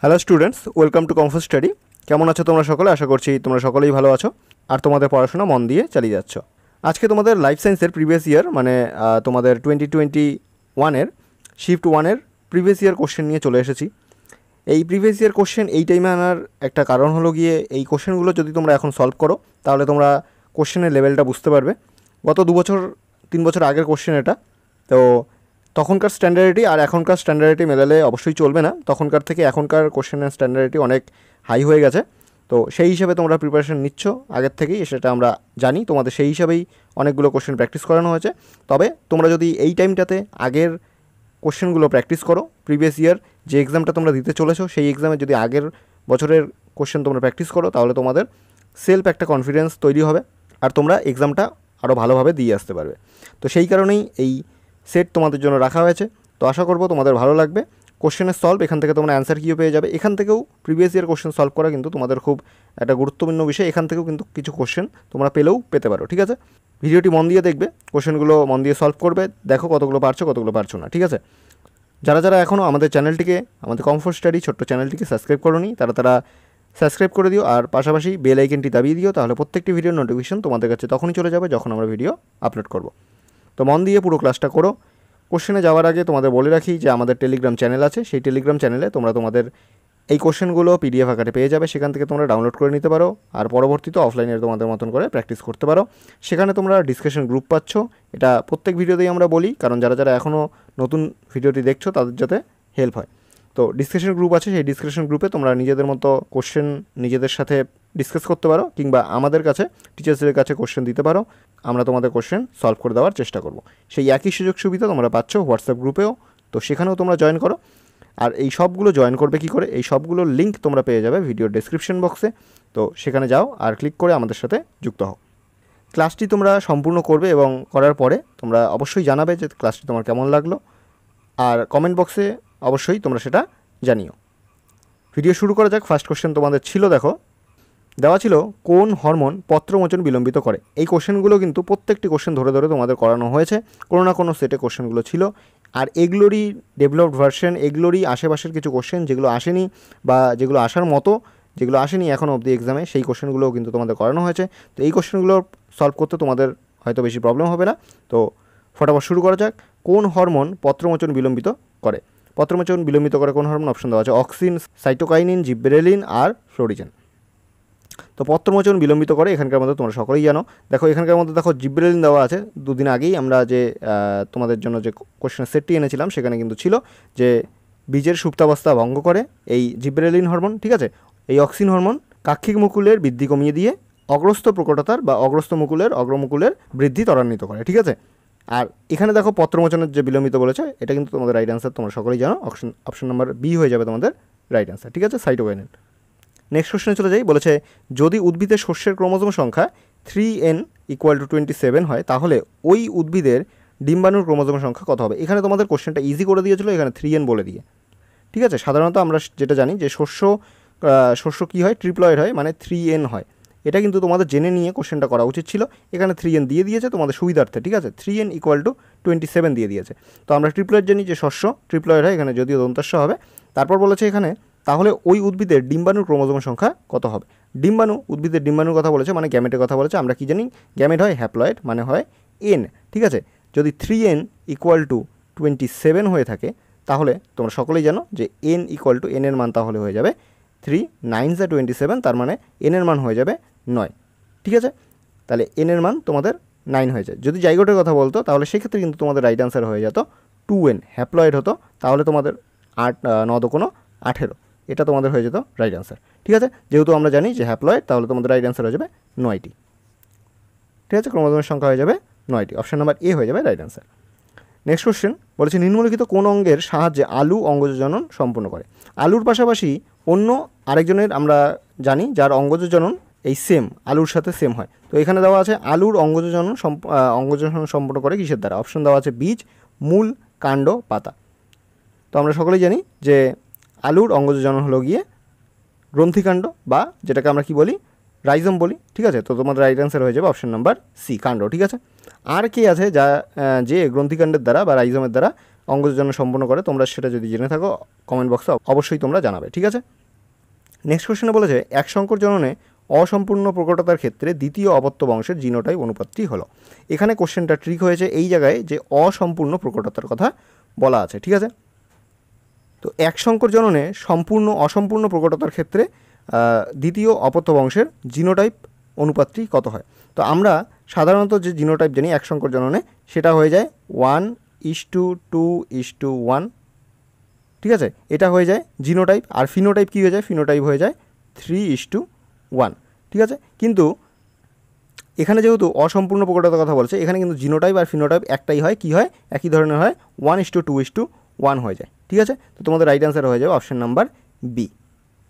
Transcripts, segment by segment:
Hello students, welcome to comfort study. কেমন আছো তোমরা সকলে? আশা করছি তোমরা সকলেই ভালো আছো আর তোমাদের পড়াশোনা মন দিয়ে চালিয়ে যাচ্ছ। আজকে তোমাদের লাইফ সায়েন্সের প্রিভিয়াস ইয়ার মানে তোমাদের 2021-এর শিফট 1-এর প্রিভিয়াস ইয়ার কোশ্চেন নিয়ে চলে এসেছি। এই প্রিভিয়াস ইয়ার কোশ্চেন এই টাইমে আনার একটা কারণ হলো গিয়ে এই কোশ্চেনগুলো যদি তোমরা এখন সলভ করো তাহলে তোমরা কোশ্চেনের লেভেলটা বুঝতে পারবে। গত 2-3 বছর আগের কোশ্চেন এটা, তো তখনকার স্ট্যান্ডার্ডিটি আর এখনকার স্ট্যান্ডার্ডিটি মেলালে অবশ্যই চলবে না। তখনকার থেকে এখনকার কোশ্চেনের স্ট্যান্ডার্ডিটি অনেক হাই হয়ে গেছে। তো সেই হিসাবে তোমরা প্রিপারেশন নিচ্ছ আগের থেকেই, সেটা আমরা জানি। তোমাদের সেই হিসাবেই অনেকগুলো কোশ্চেন প্র্যাকটিস করানো হয়েছে। তবে তোমরা যদি এই টাইমটাতে আগের কোশ্চেনগুলো প্র্যাকটিস করো, প্রিভিয়াস ইয়ার যে এক্সামটা তোমরা দিতে চলেছো সেই এক্সামে যদি আগের বছরের কোশ্চেন তোমরা প্র্যাকটিস করো তাহলে তোমাদের সেলফ একটা কনফিডেন্স তৈরি হবে আর তোমরা এক্সামটা আরও ভালোভাবে দিয়ে আসতে পারবে। তো সেই কারণেই এই সেট তোমাদের জন্য রাখা হয়েছে। তো আশা করবো তোমাদের ভালো লাগবে। কোশ্চেনের সলভ এখান থেকে তোমরা অ্যান্সার কিও পেয়ে যাবে। এখান থেকেও প্রিভিয়াস ইয়ার কোশ্চেন সলভ করা কিন্তু তোমাদের খুব একটা গুরুত্বপূর্ণ বিষয়। এখান থেকেও কিন্তু কিছু কোশ্চেন তোমরা পেলেও পেতে পারো, ঠিক আছে? ভিডিওটি মন দিয়ে দেখবে, কোশ্চেনগুলো মন দিয়ে সলভ করবে, দেখো কতগুলো পারছো কতগুলো পারছো না, ঠিক আছে? যারা যারা এখনও আমাদের চ্যানেলটিকে, আমাদের কমফোর্ট স্টাডি ছোট্ট চ্যানেলটিকে সাবস্ক্রাইব করোনি তারা সাবস্ক্রাইব করে দিও আর পাশাপাশি বেল আইকনটি দাবিয়ে দিও, তাহলে প্রত্যেকটি ভিডিওর নোটিফিকেশন তোমাদের কাছে তখনই চলে যাবে যখন আমরা ভিডিও আপলোড করব। তো মন দিয়ে পুরো ক্লাসটা করো। কোশ্চেনে যাওয়ার আগে তোমাদের বলে রাখি যে আমাদের টেলিগ্রাম চ্যানেল আছে, সেই টেলিগ্রাম চ্যানেলে তোমরা তোমাদের এই কোশ্চেনগুলো পিডিএফ আকারে পেয়ে যাবে। সেখান থেকে তোমরা ডাউনলোড করে নিতে পারো আর পরবর্তীতে অফলাইনে তোমাদের মতন করে প্র্যাকটিস করতে পারো। সেখানে তোমরা ডিসকাশন গ্রুপ পাচ্ছ, এটা প্রত্যেক ভিডিওতেই আমরা বলি, কারণ যারা যারা এখনও নতুন ভিডিওটি দেখছো তাদের যাতে হেল্প হয়। তো ডিসকাশন গ্রুপ আছে, সেই ডিসকাশন গ্রুপে তোমরা নিজেদের মতো কোশ্চেন নিজেদের সাথে ডিসকাস করতে পারো, কিংবা আমাদের কাছে টিচার্সদের কাছে কোশ্চেন দিতে পারো, আমরা তোমাদের কোশ্চেন সলভ করে দেওয়ার চেষ্টা করব। সেই একই সুযোগ সুবিধা তোমরা পাচ্ছ হোয়াটসঅ্যাপ গ্রুপেও, তো সেখানেও তোমরা জয়েন করো। আর এই সবগুলো জয়েন করবে কী করে, এই সবগুলোর লিঙ্ক তোমরা পেয়ে যাবে ভিডিওর ডেসক্রিপশন বক্সে। তো সেখানে যাও আর ক্লিক করে আমাদের সাথে যুক্ত হও। ক্লাসটি তোমরা সম্পূর্ণ করবে এবং করার পরে তোমরা অবশ্যই জানাবে যে ক্লাসটি তোমার কেমন লাগলো, আর কমেন্ট বক্সে অবশ্যই তোমরা সেটা জানিও। ভিডিও শুরু করা যাক। ফার্স্ট কোশ্চেন তোমাদের ছিল, দেখো দেওয়া ছিল কোন হরমোন পত্রমোচন বিলম্বিত করে। এই কোশ্চেনগুলো কিন্তু প্রত্যেকটি কোশ্চেন ধরে ধরে তোমাদের করানো হয়েছে, কোনো না কোনো সেটে কোশ্চেনগুলো ছিল। আর এগুলোরই ডেভেলপড ভার্সন, এগুলোরই আশেপাশের কিছু কোশ্চেন যেগুলো আসেনি বা যেগুলো আসার মতো, যেগুলো আসেনি এখনও অবধি এক্সামে, সেই কোশ্চেনগুলোও কিন্তু তোমাদের করানো হয়েছে। তো এই কোশ্চেনগুলো সলভ করতে তোমাদের হয়তো বেশি প্রবলেম হবে না। তো ফটাফট শুরু করা যাক। কোন হরমোন পত্রমোচন বিলম্বিত করে? পত্রমোচন বিলম্বিত করে কোন হরমোন? অপশন দেওয়া আছে অক্সিন, সাইটোকাইনিন, জিব্রেলিন আর ফ্লোরিজেন। তো পত্রমোচন বিলম্বিত করে এখানকার মধ্যে তোমরা সকলেই জানো। দেখো এখানকার মধ্যে দেখো জিব্রেলিন দেওয়া আছে। দুদিন আগেই আমরা যে তোমাদের জন্য যে কোশ্চেনের সেটটি এনেছিলাম সেখানে কিন্তু ছিল যে বীজের সুপ্তাবস্থা ভঙ্গ করে এই জিব্রেলিন হরমোন, ঠিক আছে? এই অক্সিন হরমোন কাক্ষিক মুকুলের বৃদ্ধি কমিয়ে দিয়ে অগ্রস্থ প্রকটতার বা অগ্রস্থ মুকুলের অগ্রমুকুলের বৃদ্ধি ত্বরান্বিত করে, ঠিক আছে? আর এখানে দেখো পত্রমোচনের যে বিলম্বিত বলেছে এটা কিন্তু তোমাদের রাইট অ্যান্সার, তোমরা সকলেই জানো। অপশন নাম্বার বি হয়ে যাবে তোমাদের রাইট অ্যান্সার, ঠিক আছে? সাইটোকাইনিন। নেক্সট কোশ্চেনে চলে যাই। বলেছে যদি উদ্ভিদের শস্যের ক্রোমোজোম সংখ্যা 3n = 27 হয় তাহলে ওই উদ্ভিদের ডিম্বাণুর ক্রোমোজোম সংখ্যা কত হবে? এখানে তোমাদের কোশ্চেনটা ইজি করে দিয়েছিল এখানে 3n বলে দিয়ে, ঠিক আছে? সাধারণত আমরা যেটা জানি যে শস্য কী হয়, ট্রিপ্লয়েড হয়, মানে 3n হয়। এটা কিন্তু তোমাদের জেনে নিয়ে কোশ্চেনটা করা উচিত ছিল। এখানে 3n দিয়ে দিয়েছে তোমাদের সুবিধার্থে, ঠিক আছে? 3n = 27 দিয়ে দিয়েছে। তো আমরা ট্রিপ্লয়েড জানি যে শস্য ট্রিপ্লয়েড হয়, এখানে যদিও দন্তাস্য হবে। তারপর বলেছে এখানে তাহলে ওই উদ্ভিদের ডিম্বাণুর ক্রোমোজোম সংখ্যা কত হবে? ডিম্বাণু, উদ্ভিদের ডিম্বাণুর কথা বলেছে, মানে গ্যামেটের কথা বলেছে। আমরা কি জানি গ্যামেট হয় হ্যাপ্লয়েড, মানে হয় n, ঠিক আছে? যদি 3n = 27 হয়ে থাকে তাহলে তোমরা সকলেই জানো যে n = n এর মান তাহলে হয়ে যাবে 3 9 = 27, তার মানে n এর মান হয়ে যাবে 9, ঠিক আছে? তাহলে n এর মান তোমাদের 9 হয়ে যায়। যদি জাইগোটের কথা বলতো তাহলে সেক্ষেত্রে কিন্তু তোমাদের রাইট অ্যান্সার হয়ে যেত 2n, হ্যাপ্লয়েড হতো, তাহলে তোমাদের 18, এটা তোমাদের হয়ে যেত রাইট অ্যান্সার, ঠিক আছে? যেহেতু আমরা জানি যে হ্যাপ্লয়েড, তাহলে তোমাদের রাইট অ্যান্সার হয়ে যাবে 9টি, ঠিক আছে? ক্রোমোজোমের সংখ্যা হয়ে যাবে 9টি। অপশন নাম্বার এ হয়ে যাবে রাইট অ্যান্সার। নেক্সট কোশ্চেন বলেছে নিম্নলিখিত কোন অঙ্গের সাহায্যে আলু অঙ্গজ জনন সম্পন্ন করে? আলুর পাশাপাশি অন্য আরেকজনের আমরা জানি যার অঙ্গজ জনন এই সেম আলুর সাথে সেম হয়। তো এখানে দেওয়া আছে আলুর অঙ্গজ জনন সম্পন্ন করে কিসের দ্বারা? অপশন দেওয়া আছে বীজ, মূল, কাণ্ড, পাতা। তো আমরা সকলেই জানি যে আলুর অঙ্গজ জনন হলো গিয়ে গ্রন্থিকাণ্ড, বা যেটাকে আমরা কি বলি, রাইজম বলি, ঠিক আছে? তো তোমাদের রাইট অ্যান্সার হয়ে যাবে অপশন নাম্বার সি, কাণ্ড, ঠিক আছে? আর কে আছে যে গ্রন্থিকাণ্ডের দ্বারা বা রাইজমের দ্বারা অঙ্গজনন সম্পন্ন করে, তোমরা সেটা যদি জেনে থাকো কমেন্ট বক্সে অবশ্যই তোমরা জানাবে, ঠিক আছে। নেক্সট কোশ্চেনে বলেছে এক সংকর জননে অসম্পূর্ণ প্রকটতার ক্ষেত্রে দ্বিতীয় অপত্য বংশের জিনোটাইপ অনুপাতটি হলো। এখানে কোশ্চেনটা ট্রিক হয়েছে এই জায়গায় যে অসম্পূর্ণ প্রকটতার কথা বলা আছে, ঠিক আছে। তো এক সংকর জননে অসম্পূর্ণ প্রকটতার ক্ষেত্রে দ্বিতীয় অপত্য বংশের জিনোটাইপ অনুপাতটি কত হয়? তো আমরা সাধারণত যে জিনোটাইপ জানি এক সংকর জননে সেটা হয়ে যায় 1:2:1, ঠিক আছে। এটা হয়ে যায় জিনোটাইপ। আর ফিনোটাইপ কী হয়ে যায়? ফিনোটাইপ হয়ে যায় 3:1, ঠিক আছে। কিন্তু এখানে যেহেতু অসম্পূর্ণ প্রকটতার কথা বলছে, এখানে কিন্তু জিনোটাইপ আর ফিনোটাইপ একটাই হয়, কী হয়? একই ধরনের হয়, 1:2:1 হয়ে যায়, ঠিক আছে। তো তোমাদের রাইট অ্যান্সার হয়ে যাবে অপশন নাম্বার বি,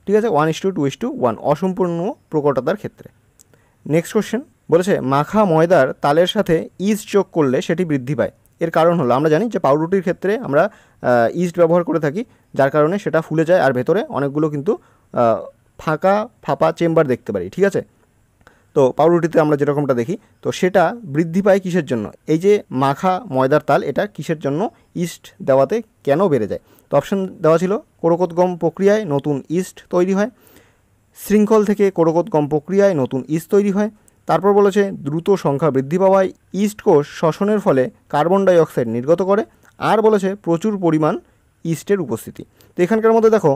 ঠিক আছে, 1:2:1 অসম্পূর্ণ প্রকটতার ক্ষেত্রে। নেক্সট কোশ্চেন বলেছে মাখা ময়দার তালের সাথে ইস্ট যোগ করলে সেটি বৃদ্ধি পায়। এর কারণ হলো আমরা জানি যে পাউরুটির ক্ষেত্রে আমরা ইস্ট ব্যবহার করে থাকি, যার কারণে সেটা ফুলে যায় আর ভেতরে অনেকগুলো কিন্তু ফাঁপা চেম্বার দেখতে পারি, ঠিক আছে। তো পাউরুটিতে আমরা যেরকমটা দেখি, তো সেটা বৃদ্ধি পায় কিসের জন্য? এই যে মাখা ময়দার তাল, এটা কিসের জন্য ইস্ট দেওয়াতে কেন বেড়ে যায়? তো অপশন দেওয়া ছিল কোরকোদ্গম প্রক্রিয়ায় নতুন ইস্ট তৈরি হয়, শৃঙ্খল থেকে কোরকোদ্গম প্রক্রিয়ায় নতুন ইস্ট তৈরি হয়, তারপর বলেছে দ্রুত সংখ্যা বৃদ্ধি পাওয়ায় ইস্ট কোষ শ্বসনের ফলে কার্বন ডাই অক্সাইড নির্গত করে, আর বলেছে প্রচুর পরিমাণ ইস্টের উপস্থিতি। তো এখানকার মধ্যে দেখো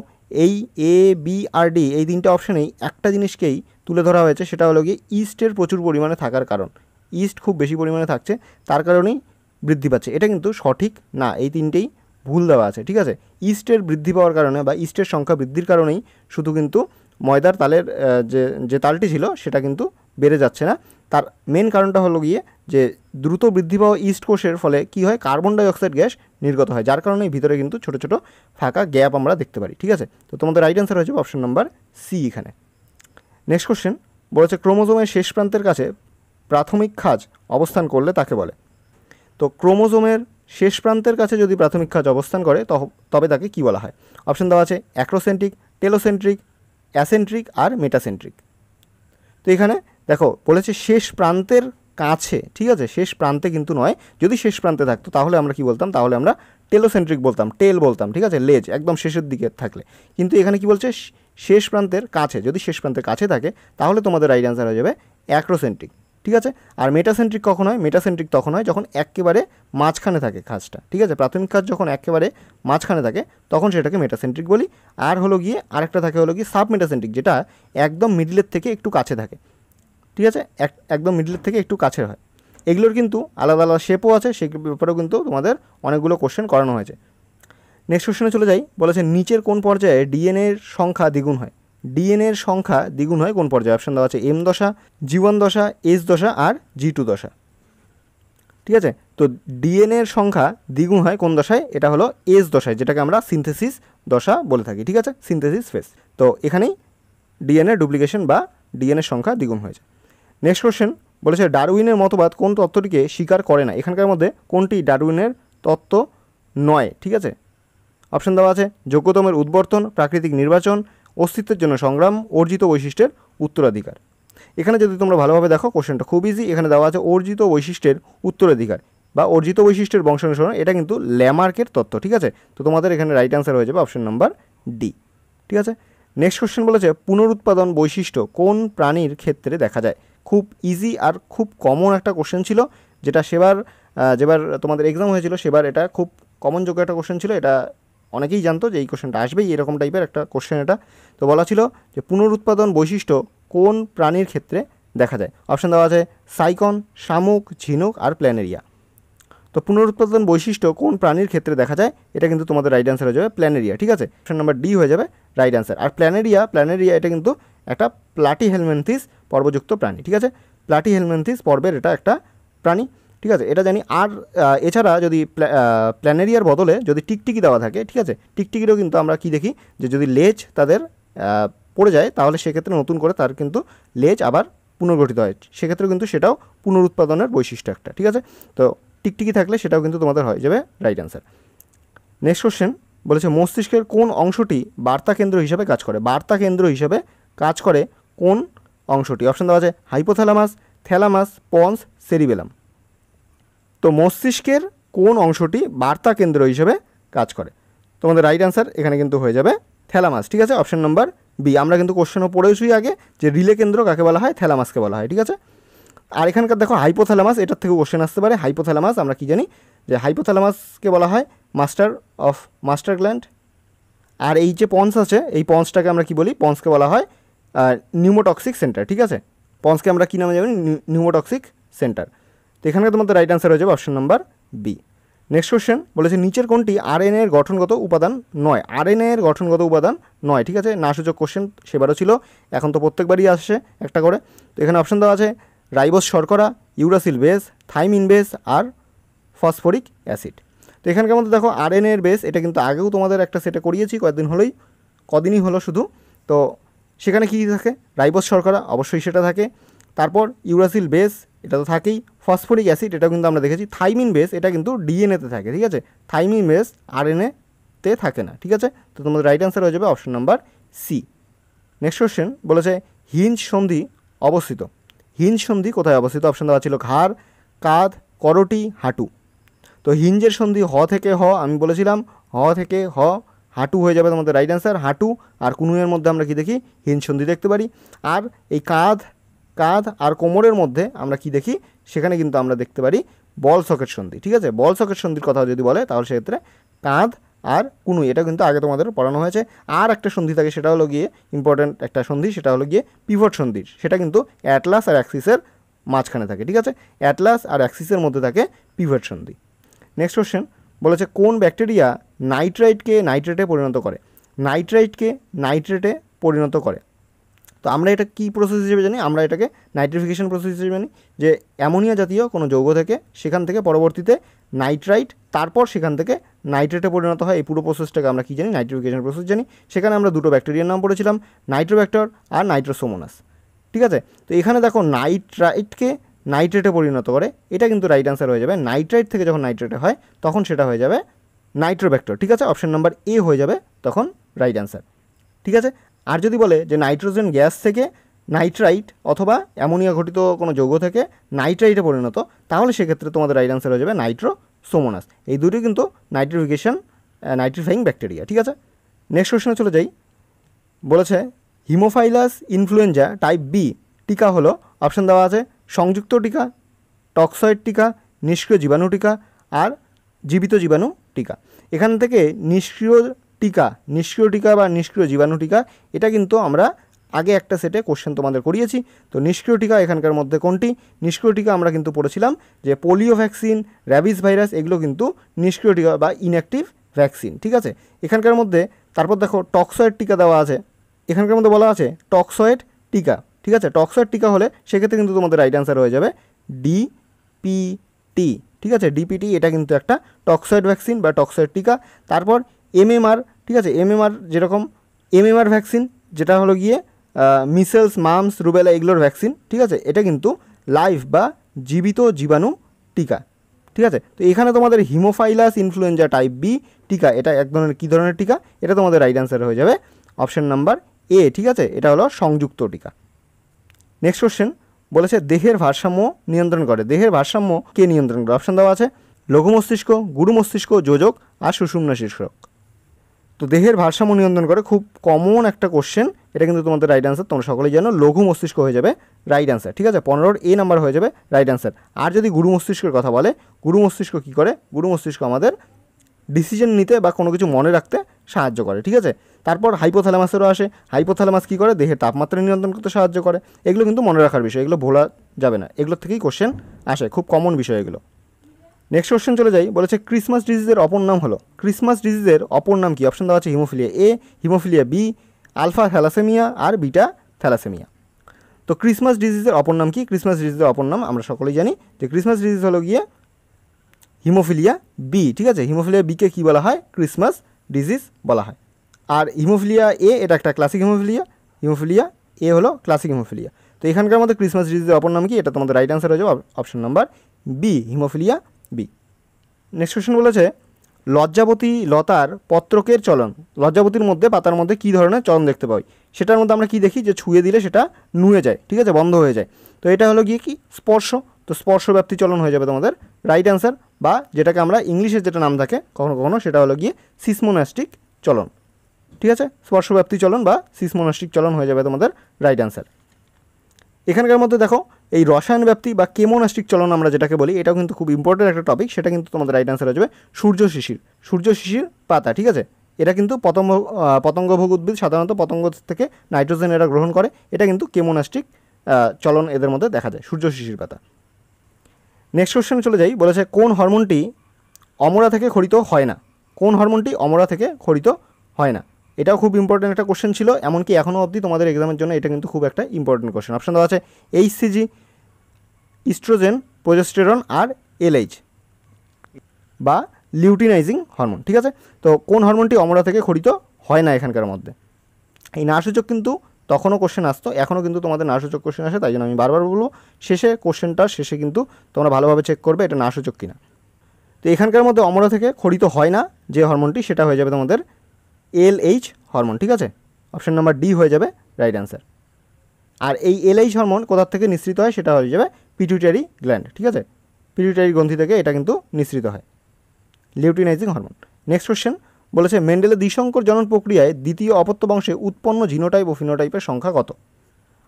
এই এ বি আর ডি এই তিনটে অপশানেই একটা জিনিসকেই তুলে ধরা হয়েছে, সেটা হলো গিয়ে ইস্টের প্রচুর পরিমাণে থাকার কারণ। ইস্ট খুব বেশি পরিমাণে থাকছে, তার কারণেই বৃদ্ধি পাচ্ছে। এটা কিন্তু সঠিক না, এই তিনটেই ভুল দেওয়া আছে, ঠিক আছে। ইস্টের বৃদ্ধি পাওয়ার কারণে বা ইস্টের সংখ্যা বৃদ্ধির কারণেই শুধু কিন্তু ময়দার তালের যে তালটি ছিল সেটা কিন্তু বেড়ে যাচ্ছে না। তার মেন কারণটা হলো গিয়ে যে দ্রুত বৃদ্ধি পাওয়া ইস্ট কোষের ফলে কী হয়? কার্বন ডাই অক্সাইড গ্যাস নির্গত হয়, যার কারণে ভিতরে কিন্তু ছোটো ছোটো ফাঁকা গ্যাপ আমরা দেখতে পারি, ঠিক আছে। তো তোমাদের রাইট অ্যান্সার হয়েছে অপশন নাম্বার সি এখানে। নেক্সট কোশ্চেন বলেছে ক্রোমোজোমের শেষ প্রান্তের কাছে প্রাথমিক খাঁজ অবস্থান করলে তাকে বলে। তো ক্রোমোজোমের শেষ প্রান্তের কাছে যদি প্রাথমিক খাঁজ অবস্থান করে তবে তাকে কী বলা হয়? অপশন দেওয়া আছে অ্যাক্রোসেন্ট্রিক, টেলোসেন্ট্রিক, অ্যাসেন্ট্রিক আর মেটাসেন্ট্রিক। তো এখানে দেখো বলেছে শেষ প্রান্তের কাছে, ঠিক আছে, শেষ প্রান্তে কিন্তু নয়। যদি শেষ প্রান্তে থাকতো তাহলে আমরা কি বলতাম? তাহলে আমরা টেলোসেন্ট্রিক বলতাম, টেল বলতাম, ঠিক আছে, লেজ একদম শেষের দিকে থাকলে। কিন্তু এখানে কি বলছে? শেষ প্রান্তের কাছে। যদি শেষ প্রান্তের কাছে থাকে তাহলে তোমাদের রাইট অ্যান্সার হয়ে যাবে অ্যাক্রোসেন্ট্রিক, ঠিক আছে। আর মেটাসেন্ট্রিক কখন হয়? মেটাসেন্ট্রিক তখন হয় যখন একেবারে মাঝখানে থাকে খাঁজটা, ঠিক আছে। প্রাথমিক খাঁজ যখন একেবারে মাঝখানে থাকে তখন সেটাকে মেটাসেন্ট্রিক বলি। আর হলো গিয়ে আরেকটা থাকে হলো গিয়ে সাব মেটাসেন্ট্রিক, যেটা একদম মিডলের থেকে একটু কাছে থাকে, ঠিক আছে, একদম মিডলের থেকে একটু কাছে হয়। এগুলোর কিন্তু আলাদা আলাদা শেপও আছে, সেই ব্যাপারেও কিন্তু তোমাদের অনেকগুলো কোশ্চেন করানো হয়েছে। নেক্সট কোশ্চেনে চলে যাই। বলেছে নিচের কোন পর্যায়ে ডিএনএর সংখ্যা দ্বিগুণ হয়? ডিএনএর সংখ্যা দ্বিগুণ হয় কোন পর্যায়ে? অপশন দেওয়া আছে এম দশা, G1 দশা, H দশা আর G2 দশা, ঠিক আছে। তো ডিএনএর সংখ্যা দ্বিগুণ হয় কোন দশায়? এটা হলো এস দশায়, যেটাকে আমরা সিনথেসিস দশা বলে থাকি, ঠিক আছে, সিনথেসিস ফেজ। তো এখানেই ডিএনএ ডুপ্লিকেশন বা ডিএনএর সংখ্যা দ্বিগুণ হয়েছে। নেক্সট কোশ্চেন বলেছে ডারউইনের মতবাদ কোন তত্ত্বটিকে স্বীকার করে না? এখানকার মধ্যে কোনটি ডারউইনের তত্ত্ব নয়? ঠিক আছে, অপশন দেওয়া আছে যোগ্যতমের উদ্বর্তন, প্রাকৃতিক নির্বাচন, অস্তিত্বের জন্য সংগ্রাম, অর্জিত বৈশিষ্ট্যের উত্তরাধিকার। এখানে যদি তোমরা ভালোভাবে দেখো কোশ্চেনটা খুব ইজি। এখানে দেওয়া আছে অর্জিত বৈশিষ্ট্যের উত্তরাধিকার বা অর্জিত বৈশিষ্ট্যের বংশানুসরণ। এটা কিন্তু ল্যামার্কের তত্ত্ব, ঠিক আছে। তো তোমাদের এখানে রাইট অ্যান্সার হয়ে যাবে অপশন নাম্বার ডি, ঠিক আছে। নেক্সট কোশ্চেন বলেছে পুনরুৎপাদন বৈশিষ্ট্য কোন প্রাণীর ক্ষেত্রে দেখা যায়? খুব ইজি আর খুব কমন একটা কোশ্চেন ছিল, যেটা যেবার তোমাদের এক্সাম হয়েছিল সেবার এটা খুব কমন যোগ্য একটা কোশ্চেন ছিল। এটা অনেকেই জানতো যে এই কোশ্চেনটা আসবেই, এরকম টাইপের একটা কোশ্চেন এটা। তো বলা ছিল যে পুনরুৎপাদন বৈশিষ্ট্য কোন প্রাণীর ক্ষেত্রে দেখা যায়? অপশন দেওয়া আছে সাইকন, শামুক, ঝিনুক আর প্ল্যানেরিয়া। তো পুনরুৎপাদন বৈশিষ্ট্য কোন প্রাণীর ক্ষেত্রে দেখা যায়? এটা কিন্তু তোমাদের রাইট অ্যান্সার হয়ে যাবে প্ল্যানেরিয়া, ঠিক আছে। অপশন নাম্বার ডি হয়ে যাবে রাইট অ্যান্সার। আর প্ল্যানেরিয়া এটা কিন্তু একটা প্লাটিহেলমিনথিস পর্বযুক্ত প্রাণী, ঠিক আছে। প্লাটিহেলমিনথিস পর্বের এটা একটা প্রাণী, ঠিক আছে, এটা জানি। আর এছাড়া যদি প্ল্যানেরিয়ার বদলে যদি টিকটিকি দেওয়া থাকে, ঠিক আছে, টিকটিকিরও কিন্তু আমরা কি দেখি যে যদি লেজ তাদের পড়ে যায় তাহলে সেক্ষেত্রে নতুন করে তার কিন্তু লেজ আবার পুনর্গঠিত হয়, সেক্ষেত্রে কিন্তু সেটাও পুনরুৎপাদনের বৈশিষ্ট্য একটা, ঠিক আছে। তো টিকটিকি থাকলে সেটাও কিন্তু তোমাদের হয়ে যাবে রাইট অ্যান্সার। নেক্সট কোশ্চেন বলেছে মস্তিষ্কের কোন অংশটি বার্তা কেন্দ্র হিসাবে কাজ করে? বার্তা কেন্দ্র হিসাবে কাজ করে কোন অংশটি? অপশন দেওয়া আছে হাইপোথ্যালামাস, থ্যালামাস, পন্স, সেরিবেলাম। তো মস্তিষ্কের কোন অংশটি বার্তা কেন্দ্র হিসেবে কাজ করে? তোমাদের রাইট অ্যান্সার এখানে কিন্তু হয়ে যাবে থ্যালামাস। ঠিক আছে, অপশন নাম্বার বি। আমরা কিন্তু কোশ্চেনও পড়েছি আগে যে রিলে কেন্দ্র কাকে বলা হয়, থ্যালামাসকে বলা হয়। ঠিক আছে, আর এখানকার দেখো হাইপোথ্যালামাস, এটার থেকে কোশ্চেন আসতে পারে। হাইপোথ্যালামাস আমরা কি জানি যে হাইপোথ্যালামাসকে বলা হয় মাস্টার গ্ল্যান্ড। আর এই যে পন্স আছে, এই পন্সটাকে আমরা কি বলি, পন্সকে বলা হয় নিউমোটক্সিক সেন্টার। ঠিক আছে, পন্সকে আমরা কী নামে জানি, নিউমোটক্সিক সেন্টার। তো এখানে তোমাদের রাইট অ্যান্সার হয়ে যাবে option number B. Next question বলেছে নিচের কোনটি আরএনএ এর গঠনগত উপাদান নয়? আরএনএ এর গঠনগত উপাদান নয়। ঠিক আছে, না সূচক কোশ্চেন সেবারও ছিল, এখন তো প্রত্যেকবারই আসছে একটা করে। তো এখানে অপশন দেওয়া আছে রাইবোস শর্করা, ইউরাসিল বেস, থাইমিন বেস আর ফসফরিক অ্যাসিড। তো এখানকার মধ্যে দেখো আরএনএ এর বেস, এটা কিন্তু আগেও তোমাদের একটা সেটে করিয়েছি, কদিনই হলো শুধু। তো সেখানে কী থাকে, রাইবোস শর্করা অবশ্যই সেটা থাকে, তারপর ইউরাসিল বেস এটা তো থাকেই, ফসফরিক অ্যাসিড এটাও কিন্তু আমরা দেখেছি, থাইমিন বেস এটা কিন্তু ডিএনএতে থাকে। ঠিক আছে, থাইমিন বেস আরএনএতে থাকে না। ঠিক আছে, তো তোমাদের রাইট অ্যান্সার হয়ে যাবে option number C. Next question বলেছে হিঞ্জ সন্ধি অবস্থিত। হিঞ্জ সন্ধি কোথায় অবস্থিত? অপশন দেওয়া ছিল ঘাড়, কাঁধ, করটি, হাঁটু। তো হিঞ্জের সন্ধি হ থেকে হ, আমি বলেছিলাম হ থেকে হ, হাঁটু হয়ে যাবে তোমাদের রাইট অ্যান্সার। হাঁটু আর কুনুয়ের মধ্যে আমরা কি দেখি, হিঞ্জ সন্ধি দেখতে পারি। আর এই কাঁধ আর কোমরের মধ্যে আমরা কি দেখি, সেখানে কিন্তু আমরা দেখতে পারি বল সকেট সন্ধি। ঠিক আছে, বল সকেট সন্ধির কথা যদি বলে তাহলে সেক্ষেত্রে কাঁধ আর কুনুই, এটা কিন্তু আগে তোমাদের পড়ানো হয়েছে। আর একটা সন্ধি থাকে, সেটা হলো গিয়ে ইম্পর্ট্যান্ট একটা সন্ধি, সেটা হলো গিয়ে পিভট সন্ধি। সেটা কিন্তু অ্যাটলাস আর অ্যাক্সিসের মাঝখানে থাকে। ঠিক আছে, অ্যাটলাস আর অ্যাক্সিসের মধ্যে থাকে পিভট সন্ধি। নেক্সট কোশ্চেন বলেছে কোন ব্যাকটেরিয়া নাইট্রাইটকে নাইট্রেটে পরিণত করে? নাইট্রাইটকে নাইট্রেটে পরিণত করে। তো আমরা এটা কী প্রসেস হিসেবে জানি? আমরা এটাকে নাইট্রিফিকেশন প্রসেস হিসেবে জানি, যে অ্যামোনিয়া জাতীয় কোনো যৌগ থেকে সেখান থেকে পরবর্তীতে নাইট্রাইট, তারপর সেখান থেকে নাইট্রেটে পরিণত হয়। এই পুরো প্রসেসটাকে আমরা কী জানি, নাইট্রিফিকেশন প্রসেস জানি। সেখানে আমরা দুটো ব্যাকটেরিয়ার নাম পড়েছিলাম, নাইট্রোব্যাক্টর আর নাইট্রোসোমোনাস। ঠিক আছে, তো এখানে দেখো নাইট্রাইটকে নাইট্রেটে পরিণত করে, এটা কিন্তু রাইট অ্যান্সার হয়ে যাবে। নাইট্রাইট থেকে যখন নাইট্রেটে হয় তখন সেটা হয়ে যাবে নাইট্রোব্যাক্টর। ঠিক আছে, অপশন নাম্বার এ হয়ে যাবে তখন রাইট অ্যান্সার। ঠিক আছে, আর যদি বলে যে নাইট্রোজেন গ্যাস থেকে নাইট্রাইট অথবা অ্যামোনিয়া ঘটিত কোনো যৌগ থেকে নাইট্রাইটে পরিণত, তাহলে সেক্ষেত্রে তোমাদের রাইট অ্যান্সার হয়ে যাবে নাইট্রোসোমোনাস। এই দুটি কিন্তু নাইট্রিফাইং ব্যাকটেরিয়া। ঠিক আছে, নেক্সট কোশ্চেনে চলে যাই। বলেছে হিমোফাইলাস ইনফ্লুয়েঞ্জা টাইপ বি টিকা হলো, অপশন দেওয়া আছে সংযুক্ত টিকা, টক্সয়েড টিকা, নিষ্ক্রিয় জীবাণু টিকা আর জীবিত জীবাণু টিকা। এখান থেকে নিষ্ক্রিয় টিকা বা নিষ্ক্রিয় জীবাণু টিকা, এটা কিন্তু আমরা আগে একটা সেটে কোশ্চেন তোমাদের করিয়েছি। তো নিষ্ক্রিয় টিকা এখানকার মধ্যে কোনটি? নিষ্ক্রিয় টিকা আমরা কিন্তু পড়েছিলাম যে পোলিও ভ্যাকসিন, র্যাবিস ভাইরাস, এগুলো কিন্তু নিষ্ক্রিয় টিকা বা ইনঅ্যাক্টিভ ভ্যাকসিন। ঠিক আছে, এখানকার মধ্যে তারপর দেখো টক্সয়েড টিকা দেওয়া আছে, এখানকার মধ্যে বলা আছে টক্সয়েড টিকা। ঠিক আছে, টক্সয়েড টিকা হলে সেক্ষেত্রে কিন্তু তোমাদের রাইট অ্যান্সার হয়ে যাবে ডিপিটি। ঠিক আছে, ডিপিটি এটা কিন্তু একটা টক্সয়েড ভ্যাকসিন বা টক্সয়েড টিকা। তারপর এমএমআর। ঠিক আছে, এমএমআর যেরকম এমএমআর ভ্যাকসিন, যেটা হলো গিয়ে মিসেলস, মামস, রুবেলা এগুলোর ভ্যাকসিন। ঠিক আছে, এটা কিন্তু লাইভ বা জীবিত জীবাণু টিকা। ঠিক আছে, তো এখানে তোমাদের হিমোফাইলাস ইনফ্লুয়েঞ্জা টাইপ বি টিকা, এটা এক ধরনের কী ধরনের টিকা? এটা তোমাদের রাইট অ্যান্সার হয়ে যাবে অপশন নাম্বার এ। ঠিক আছে, এটা হলো সংযুক্ত টিকা। নেক্সট কোশ্চেন বলেছে দেহের ভারসাম্য নিয়ন্ত্রণ করে। দেহের ভারসাম্য কে নিয়ন্ত্রণ করে? অপশন দেওয়া আছে লঘু মস্তিষ্ক, গুরু মস্তিষ্ক, যোজক আর সুষুম্না শীর্ষক। তো দেহের ভারসাম্য নিয়ন্ত্রণ করে, খুব কমন একটা কোশ্চেন, এটা কিন্তু তোমাদের রাইট অ্যান্সার, তোমরা সকলেই জানো লঘু মস্তিষ্ক হয়ে যাবে রাইট অ্যান্সার। ঠিক আছে, 15 এ নাম্বার হয়ে যাবে রাইট অ্যান্সার। আর যদি গুরু মস্তিষ্কের কথা বলে, গুরু মস্তিষ্ক কী করে? গুরু মস্তিষ্ক আমাদের ডিসিশন নিতে বা কোনো কিছু মনে রাখতে সাহায্য করে। ঠিক আছে, তারপর হাইপোথ্যালামাসেরও আসে। হাইপোথ্যালামাস কী করে? দেহের তাপমাত্রা নিয়ন্ত্রণ করতে সাহায্য করে। এগুলো কিন্তু মনে রাখার বিষয়, এগুলো ভোলা যাবে না, এগুলোর থেকেই কোশ্চেন আসে, খুব কমন বিষয় এগুলো। নেক্সট কোশ্চেন চলে যাই। বলেছে ক্রিসমাস ডিজিজের অপর নাম হলো। ক্রিসমাস ডিজিজের অপর নাম কি? অপশন দেওয়া আছে haemophilia A, haemophilia B, alpha thalassaemia আর বিটা থ্যালাসেমিয়া। তো ক্রিসমাস ডিজিজের অপর নাম কি? ক্রিসমাস ডিজিজের অপর নাম আমরা সকলেই জানি যে ক্রিসমাস ডিজিজ হলো গিয়ে হিমোফিলিয়া বি। ঠিক আছে, হিমোফিলিয়া বিকে কী বলা হয়? ক্রিসমাস ডিজিজ বলা হয়। আর হিমোফিলিয়া এ এটা একটা ক্লাসিক হিমোফিলিয়া, হিমোফিলিয়া এ হলো ক্লাসিক হিমোফিলিয়া। তো এখানকার মধ্যে ক্রিসমাস ডিজিজের অপর নাম কি? এটা তোমাদের রাইট অ্যান্সার হয়ে যাবে option number B, haemophilia B. Next question বলেছে লজ্জাবতী লতার পত্রকের চলন। লজ্জাবতীর মধ্যে পাতার মধ্যে কী ধরনের চলন দেখতে পাই? সেটার মধ্যে আমরা কি দেখি? যে ছুঁয়ে দিলে সেটা নুয়ে যায়। ঠিক আছে, বন্ধ হয়ে যায়। তো এটা হলো গিয়ে কি? স্পর্শ। তো স্পর্শব্যাপ্তি চলন হয়ে যাবে তোমাদের রাইট অ্যান্সার, বা যেটাকে আমরা ইংলিশে যেটা নাম থাকে কখনো কখনো সেটা হলো গিয়ে সিসমোনাস্টিক চলন। ঠিক আছে, স্পর্শব্যাপ্তি চলন বা সিসমোনাস্টিক চলন হয়ে যাবে তোমাদের রাইট অ্যান্সার। এখানকার মধ্যে দেখো এই রসায়ন ব্যাপ্তি বা কেমোনাস্টিক চলন আমরা যেটাকে বলি, এটাও কিন্তু খুব ইম্পর্টেন্ট একটা টপিক, সেটা কিন্তু তোমাদের রাইট অ্যান্সার হয়ে যাবে সূর্য শিশির পাতা। ঠিক আছে, এটা কিন্তু পতঙ্গভোগ উদ্ভিদ, সাধারণত পতঙ্গ থেকে নাইট্রোজেন এরা গ্রহণ করে, এটা কিন্তু কেমোনাস্টিক চলন এদের মধ্যে দেখা যায়, সূর্য শিশির পাতা। নেক্সট কোশ্চেন চলে যাই, বলেছে কোন হরমোনটি অমরা থেকে ক্ষরিত হয় না? কোন হরমোনটি অমরা থেকে ক্ষরিত হয় না? এটাও খুব ইম্পর্টেন্ট একটা কোশ্চেন ছিল, এমনকি এখনও অবধি তোমাদের এক্সামের জন্য এটা কিন্তু খুব একটা ইম্পর্টেন্ট কোশ্চেন। অপশন দেওয়া আছে HCG, ইস্ট্রোজেন, প্রোজেস্টেরন আর LH বা লিউটিনাইজিং হরমোন। ঠিক আছে, তো কোন হরমোনটি অমরা থেকে ক্ষরিত হয় না এখানকার মধ্যে? এই নাসূচক কিন্তু তখনও কোশ্চেন আসতো, এখনও কিন্তু তোমাদের নাসূচক কোশ্চেন আসে, তাই জন্য আমি বারবার বলবো কোশ্চেনটার শেষে কিন্তু তোমরা ভালোভাবে চেক করবে এটা নাসূচক কিনা। তো এখানকার মধ্যে অমরা থেকে ক্ষরিত হয় না যে হরমোনটি, সেটা হয়ে যাবে তোমাদের LH হরমোন। ঠিক আছে, অপশন নাম্বার ডি হয়ে যাবে রাইট অ্যান্সার। আর এই LH হরমোন কোথা থেকে নিঃসৃত হয় সেটা হয়ে যাবে পিটুইটারি গ্ল্যান্ড। ঠিক আছে, পিটুইটারি গ্রন্থি থেকে এটা কিন্তু নিঃসৃত হয়, লিউটিনাইজিং হরমোন। নেক্সট কোশ্চেন বলেছে মেন্ডেলের দ্বিসংকর জনন প্রক্রিয়ায় দ্বিতীয় অপত্য বংশে উৎপন্ন জিনোটাইপ ও ফিনোটাইপের সংখ্যা কত?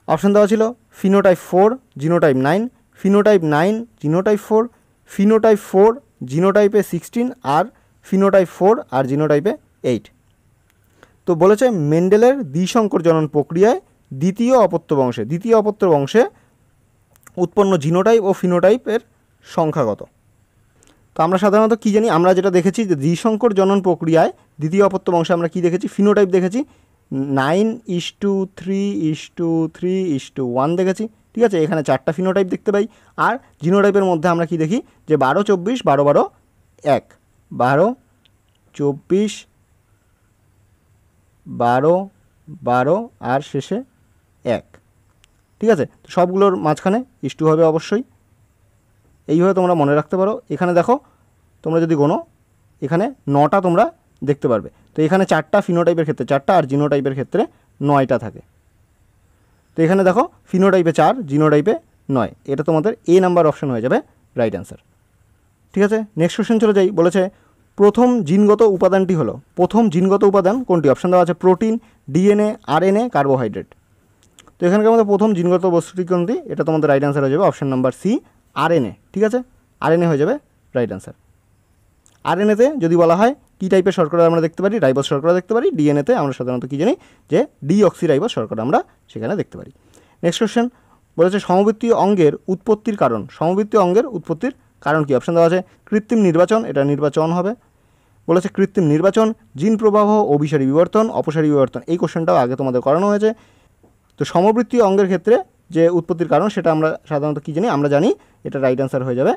অপশন দেওয়া ছিল phenotype 4, genotype 9, phenotype 9, genotype 4, phenotype 4, জিনোটাইপে 16 আর ফিনোটাইপ 4 আর জিনোটাইপে 8। তো বলেছে মেন্ডেলের দ্বিসংকর জনন প্রক্রিয়ায় দ্বিতীয় অপত্য বংশে উৎপন্ন জিনোটাইপ ও ফিনোটাইপের সংখ্যা কত? তো আমরা সাধারণত কী জানি, আমরা যেটা দেখেছি যে দ্বিসংকর জনন প্রক্রিয়ায় দ্বিতীয় অপত্য বংশে আমরা কী দেখেছি, ফিনোটাইপ দেখেছি 9:3:3:1 দেখেছি। ঠিক আছে, এখানে 4টা ফিনোটাইপ দেখতে পাই। আর জিনোটাইপের মধ্যে আমরা কি দেখি যে 12-24, 12-12-1, 12-24-12-12 আর শেষে 1। ঠিক আছে, তো সবগুলোর মাঝখানে ইস্টু হবে অবশ্যই, এইভাবে তোমরা মনে রাখতে পারো। এখানে দেখো তোমরা যদি গোনো এখানে 9টা তোমরা দেখতে পারবে। তো এখানে 4টা ফিনোটাইপের ক্ষেত্রে 4টা আর জিনোটাইপের ক্ষেত্রে 9টা থাকে। তো এখানে দেখো ফিনোটাইপে 4, জিনোটাইপে 9, এটা তোমাদের এ নাম্বার অপশন হয়ে যাবে রাইট অ্যান্সার। ঠিক আছে, নেক্সট কোশ্চেন চলে যাই, বলেছে প্রথম জিনগত উপাদানটি হলো, প্রথম জিনগত উপাদান কোনটি? অপশন দেওয়া আছে প্রোটিন, DNA, RNA, কার্বোহাইড্রেট। তো এখানকার মধ্যে প্রথম জিনগত বস্তুটি কোনটি? এটা তোমাদের রাইট অ্যান্সার হয়ে যাবে অপশন নাম্বার সি, RNA। ঠিক আছে, RNA হয়ে যাবে রাইট অ্যান্সার। RNA-তে যদি বলা হয় কী টাইপের শর্করা আমরা দেখতে পারি, রাইবোজ শর্করা দেখতে পারি। DNA-তে আমরা সাধারণত কী জানি যে ডিঅক্সিরাইবোজ শর্করা আমরা সেখানে দেখতে পারি। নেক্সট কোশ্চেন বলেছে সমবৃত্তীয় অঙ্গের উৎপত্তির কারণ। সমবৃত্তীয় অঙ্গের উৎপত্তির কারণ কি? অপশন দেওয়া আছে কৃত্রিম নির্বাচন, এটা নির্বাচন হবে। বলেছে কৃত্রিম নির্বাচন, জিন প্রবাহ, অভিসারী বিবর্তন, অপসারী বিবর্তন। এই কোশ্চেনটাও আগে তোমাদের করানো হয়েছে। তো সমবৃত্তীয় অঙ্গের ক্ষেত্রে যে উৎপত্তির কারণ সেটা আমরা সাধারণত কী জানি, আমরা জানি এটা রাইট অ্যান্সার হয়ে যাবে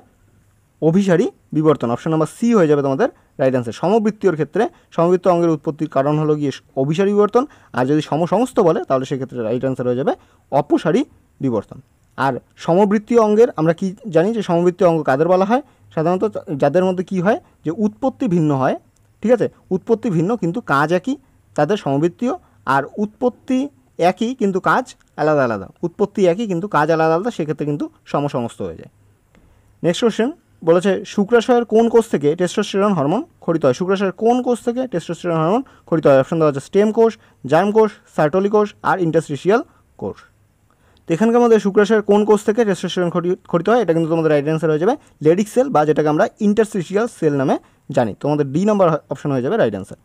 অভিসারী বিবর্তন। অপশন নাম্বার সি হয়ে যাবে তোমাদের রাইট অ্যান্সার। সমবৃত্তীয় ক্ষেত্রে সমবৃত্ত অঙ্গের উৎপত্তির কারণ হলো গিয়ে অভিসারী বিবর্তন, আর যদি সমস্ত বলে তাহলে সেক্ষেত্রে রাইট অ্যান্সার হয়ে যাবে অপসারী বিবর্তন। আর সমবৃত্তীয় অঙ্গের আমরা কি জানি যে সমবৃত্তীয় অঙ্গ কাদের বলা হয়? সাধারণত যাদের মধ্যে কি হয় যে উৎপত্তি ভিন্ন হয়। ঠিক আছে, উৎপত্তি ভিন্ন কিন্তু কাজ একই, তাদের সমবৃত্তীয়। আর উৎপত্তি একই কিন্তু কাজ আলাদা আলাদা, উৎপত্তি একই কিন্তু কাজ আলাদা আলাদা, সেক্ষেত্রে কিন্তু সমস্ত হয়ে যায়। নেক্সট কোশ্চেন বলেছে শুক্রাশয়ের কোন কোষ থেকে টেস্টোস্টেরন হরমোন ক্ষরিত হয়? শুক্রাশয়ের কোন কোষ থেকে টেস্টোস্টেরন হরমোন ক্ষরিত হয়? অপশন দেওয়া আছে স্টেম কোষ, জার্ম কোষ, সার্টোলি কোষ আর ইন্টারস্টিশিয়াল কোষ। তো এখানকার মধ্যে শুক্রাশয়ের কোন কোষ থেকে টেস্টোস্টেরন ক্ষরিত হয়? এটা কিন্তু তোমাদের রাইট অ্যান্সার হয়ে যাবে লেডিক সেল, বা যেটাকে আমরা ইন্টারস্টিশিয়াল সেল নামে জানি। তোমাদের ডি নাম্বার অপশন হয়ে যাবে রাইট অ্যান্সার।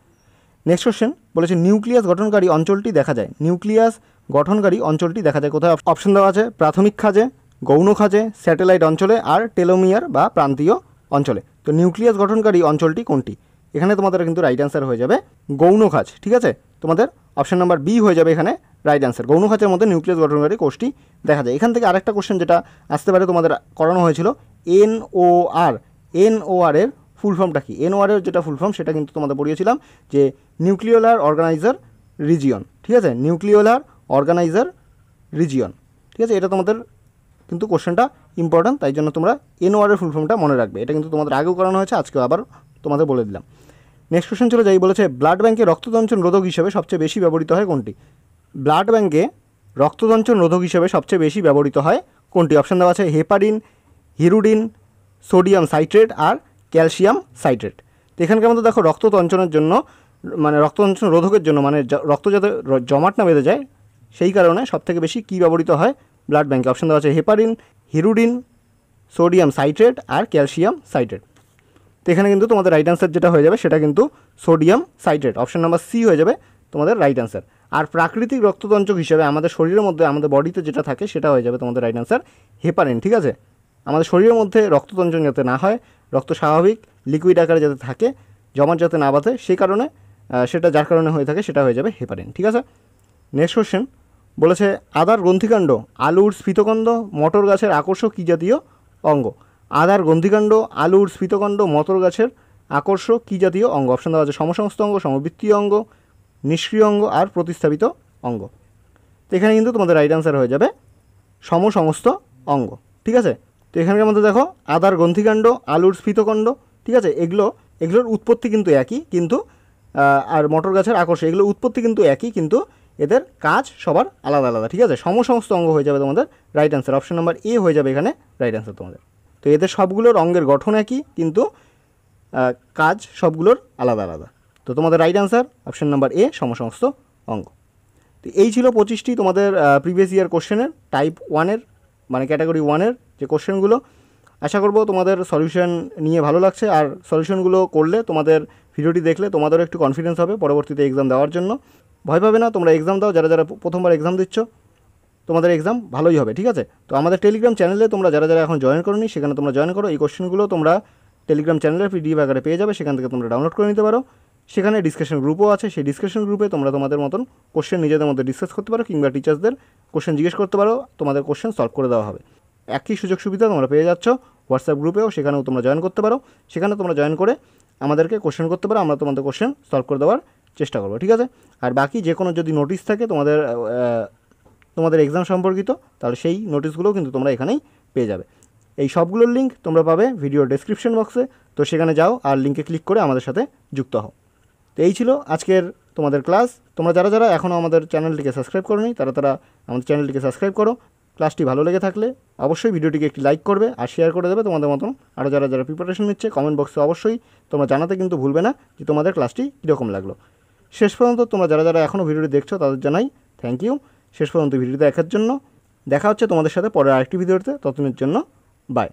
নেক্সট কোশ্চেন বলেছে নিউক্লিয়াস গঠনকারী অঞ্চলটি দেখা যায়। নিউক্লিয়াস গঠনকারী অঞ্চলটি দেখা যায় কোথায়? অপশন দেওয়া আছে প্রাথমিক খাঁজে, গৌণ খাঁজে, স্যাটেলাইট অঞ্চলে আর টেলোমিয়ার বা প্রান্তীয় অঞ্চলে। তো নিউক্লিয়াস গঠনকারী অঞ্চলটি কোনটি? এখানে তোমাদের কিন্তু রাইট অ্যান্সার হয়ে যাবে গৌণ খাঁজ। ঠিক আছে, তোমাদের অপশন নাম্বার বি হয়ে যাবে এখানে রাইট অ্যান্সার। গৌণ খাঁজের মধ্যে নিউক্লিয়াস গঠনকারী কোষটি দেখা যায়। এখান থেকে আরেকটা কোশ্চেন যেটা আসতে পারে তোমাদের করানো হয়েছিল, NOR এর ফুল ফর্মটা কি? NOR এর যেটা ফুল ফর্ম সেটা কিন্তু তোমাদের পড়িয়েছিলাম যে নিউক্লিওলার অর্গানাইজার রিজিয়ন। ঠিক আছে, নিউক্লিওলার অর্গানাইজার রিজিয়ন। ঠিক আছে, এটা তোমাদের কিন্তু কোশ্চেনটা ইম্পর্ট্যান্ট, তাই জন্য তোমরা NOR এর ফুল ফর্মটা মনে রাখবে। এটা কিন্তু তোমাদের আগেও করানো হয়েছে, আজকেও আবার তোমাদের বলে দিলাম। নেক্সট কোশ্চেন চলে যাই, বলেছে ব্লাড ব্যাঙ্কে রক্তদঞ্চন রোধক হিসেবে সবচেয়ে বেশি ব্যবহৃত হয় কোনটি? ব্লাড ব্যাঙ্কে রক্তদঞ্চন রোধক হিসেবে সবচেয়ে বেশি ব্যবহৃত হয় কোনটি? অপশন দেওয়া আছে হেপারিন, হিরুডিন, সোডিয়াম সাইট্রেট আর ক্যালসিয়াম সাইট্রেট। তো এখানকার মধ্যে দেখো রক্ততঞ্চনের জন্য মানে রক্ততঞ্চন রোধকের জন্য মানে রক্ত যাতে জমাট না বেঁধে যায় সেই কারণে সবথেকে বেশি কী ব্যবহৃত হয় ব্লাড ব্যাঙ্কে? অপশন দেওয়া আছে হেপারিন, হিরুডিন, সোডিয়াম সাইট্রেট আর ক্যালসিয়াম সাইট্রেট। তো এখানে কিন্তু তোমাদের রাইট অ্যান্সার যেটা হয়ে যাবে সেটা কিন্তু sodium citrate, option number C হয়ে যাবে তোমাদের রাইট অ্যান্সার। আর প্রাকৃতিক রক্ততঞ্চক হিসেবে আমাদের শরীরের মধ্যে আমাদের বডিতে যেটা থাকে সেটা হয়ে যাবে তোমাদের রাইট অ্যান্সার হেপারিন, ঠিক আছে? আমাদের শরীরের মধ্যে রক্ততঞ্চন যাতে না হয়, রক্ত স্বাভাবিক লিকুইড আকারে যাতে থাকে, জমাট যাতে না বাঁধে সেই কারণে সেটা যার কারণে হয়ে থাকে সেটা হয়ে যাবে হেপারিন, ঠিক আছে? নেক্সট কোশ্চেন বলেছে আদার গ্রন্থিকাণ্ড, আলুর স্ফীতকণ্ড, মটর গাছের আকর্ষক কী জাতীয় অঙ্গ? আদার গ্রন্থিকাণ্ড, আলুর স্ফীতকণ্ড, মটর গাছের আকর্ষক কী জাতীয় অঙ্গ? অপশন দেওয়া আছে সমসমস্ত অঙ্গ, সমবৃত্তীয় অঙ্গ, নিষ্ক্রিয় অঙ্গ আর প্রতিস্থাপিত অঙ্গ। তো এখানে কিন্তু তোমাদের রাইট অ্যান্সার হয়ে যাবে সমস্ত অঙ্গ, ঠিক আছে? তো এখানকার মধ্যে দেখো আদার গ্রন্থিকাণ্ড, আলুর স্ফীতকণ্ড, ঠিক আছে, এগুলোর উৎপত্তি কিন্তু একই, কিন্তু আর মটর গাছের আকর্ষণ এগুলোর উৎপত্তি কিন্তু একই, কিন্তু এদের কাজ সবার আলাদা আলাদা, ঠিক আছে? সমস্ত অঙ্গ হয়ে যাবে তোমাদের right answer, option number A হয়ে যাবে এখানে রাইট অ্যান্সার তোমাদের। তো এদের সবগুলোর অঙ্গের গঠন একই, কিন্তু কাজ সবগুলোর আলাদা আলাদা। তো তোমাদের right answer option number A সমস্ত অঙ্গ। তো এই ছিল 25টি তোমাদের প্রিভিয়াস ইয়ার কোশ্চেনের টাইপ 1-এর মানে ক্যাটাগরি 1-এর যে কোশ্চেনগুলো। আশা করব তোমাদের সলিউশন নিয়ে ভালো লাগছে, আর সলিউশনগুলো করলে তোমাদের ভিডিওটি দেখলে তোমাদেরও একটু কনফিডেন্স হবে পরবর্তীতে এক্সাম দেওয়ার জন্য। ভয় পাবে না, তোমরা এক্সাম দাও, যারা যারা প্রথমবার এক্সাম দিচ্ছ তোমাদের এক্সাম ভালোই হবে, ঠিক আছে? তো আমাদের টেলিগ্রাম চ্যানেলে তোমরা যারা যারা এখন জয়েন করোনি সেখানে তোমরা জয়েন করো। এই কোশ্চেনগুলো তোমরা টেলিগ্রাম চ্যানেলের পিডিএফ আকারে পেয়ে যাবে, সেখান থেকে তোমরা ডাউনলোড করে নিতে পারো। সেখানে ডিসকাশন গ্রুপও আছে, সেই ডিসকাশন গ্রুপে তোমরা তোমাদের মতন কোশ্চেন নিজেদের মধ্যে ডিসকাস করতে পারো, কিংবা টিচার্সদের কোশ্চেন জিজ্ঞেস করতে পারো, তোমাদের কোশ্চেন সলভ করে দেওয়া হবে। একই সুযোগ সুবিধা তোমরা পেয়ে যাচ্ছ হোয়াটসঅ্যাপ গ্রুপেও, সেখানেও তোমরা জয়েন করতে পারো। সেখানে তোমরা জয়েন করে আমাদেরকে কোশ্চেন করতে পারো, আমরা তোমাদের কোশ্চেন সলভ করে দেওয়ার চেষ্টা করবো, ঠিক আছে? আর বাকি যে কোনো যদি নোটিশ থাকে তোমাদের এক্সাম সম্পর্কিত, তাহলে সেই নোটিশগুলোও কিন্তু তোমরা এখানেই পেয়ে যাবে। এই সবগুলোর লিঙ্ক তোমরা পাবে ভিডিওর ডেসক্রিপশন বক্সে, তো সেখানে যাও আর লিঙ্কে ক্লিক করে আমাদের সাথে যুক্ত হও। তো এই ছিল আজকের তোমাদের ক্লাস। তোমরা যারা যারা এখনও আমাদের চ্যানেলটিকে সাবস্ক্রাইব করোনি তারা আমাদের চ্যানেলটিকে সাবস্ক্রাইব করো। ক্লাসটি ভালো লেগে থাকলে অবশ্যই ভিডিওটিকে একটি লাইক করবে আর শেয়ার করে দেবে তোমাদের মতন আরও যারা যারা প্রিপারেশন নিচ্ছে। কমেন্ট বক্সে অবশ্যই তোমরা জানাতে কিন্তু ভুলবে না যে তোমাদের ক্লাসটি কীরকম লাগলো। শেষ পর্যন্ত তোমরা যারা যারা এখনও ভিডিওটি দেখছো তাদের জানাই থ্যাংক ইউ শেষ পর্যন্ত ভিডিওটি দেখার জন্য। দেখা হচ্ছে তোমাদের সাথে পরের আরেকটি ভিডিওতে, ততদিনের জন্য বাই।